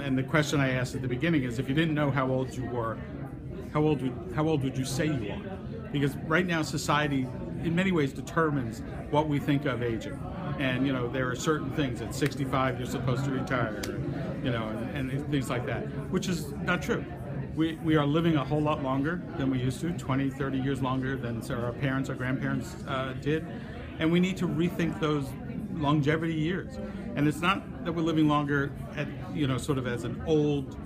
and the question I asked at the beginning is, if you didn't know how old you were, how old would you say you are? Because right now society in many ways determines what we think of aging. And there are certain things at 65 you're supposed to retire, and things like that, which is not true. We are living a whole lot longer than we used to, 20, 30 years longer than our parents or grandparents did. And we need to rethink those longevity years. And it's not that we're living longer at, sort of as an old,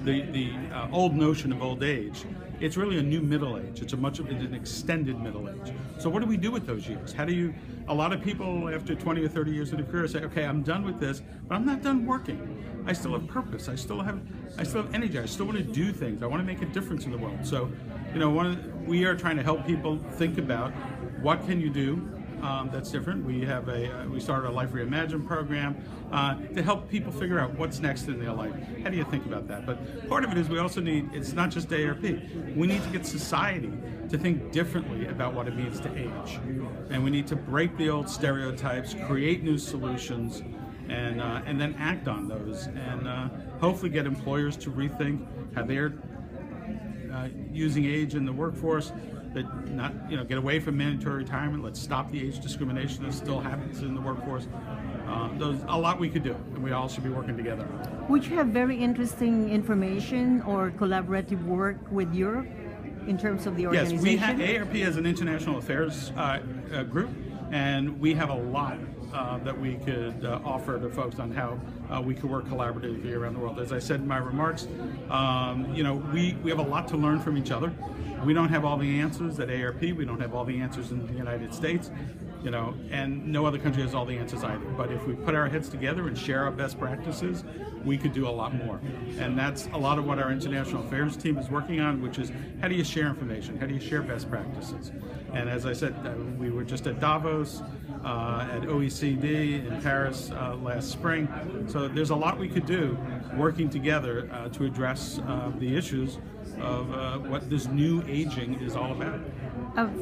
the old notion of old age. It's really a new middle age. It's an extended middle age. So what do we do with those years? A lot of people after 20 or 30 years of a career say, okay, I'm done with this, but I'm not done working. I still have purpose. I still have energy. I still want to do things. I want to make a difference in the world. So, we are trying to help people think about what can you do that's different. We started a Life Reimagined program to help people figure out what's next in their life. How do you think about that? But part of it is we also need, it's not just AARP, we need to get society to think differently about what it means to age. And we need to break the old stereotypes, create new solutions, and then act on those, and hopefully get employers to rethink how they're using age in the workforce. That get away from mandatory retirement. Let's stop the age discrimination that still happens in the workforce. There's a lot we could do, and we all should be working together. Would you have very interesting information or collaborative work with Europe in terms of the organization? Yes, AARP as an international affairs group, and we have a lot that we could offer to folks on how we could work collaboratively around the world. As I said in my remarks, we have a lot to learn from each other. We don't have all the answers at AARP. We don't have all the answers in the United States, and no other country has all the answers either. But if we put our heads together and share our best practices, we could do a lot more. And that's a lot of what our international affairs team is working on, which is how do you share information? How do you share best practices? And as I said, we were just at Davos, at OECD in Paris last spring. So there's a lot we could do working together to address the issues of what this new aging is all about.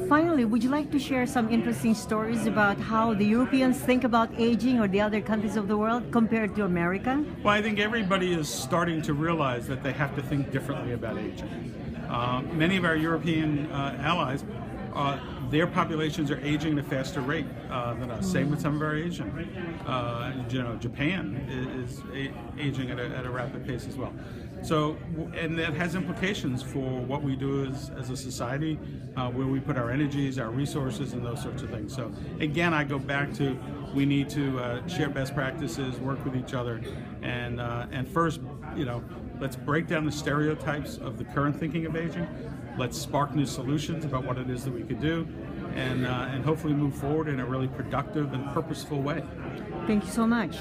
Finally, would you like to share some interesting stories about how the Europeans think about aging, or the other countries of the world, compared to America? Well, I think everybody is starting to realize that they have to think differently about aging. Many of our European allies, their populations are aging at a faster rate than us. Same with some of our Asian. Japan is aging at a rapid pace as well. So, and that has implications for what we do as a society, where we put our energies, our resources, and those sorts of things. So, again, I go back to we need to share best practices, work with each other, and first, let's break down the stereotypes of the current thinking of aging. Let's spark new solutions about what it is that we could do, and hopefully move forward in a really productive and purposeful way. Thank you so much.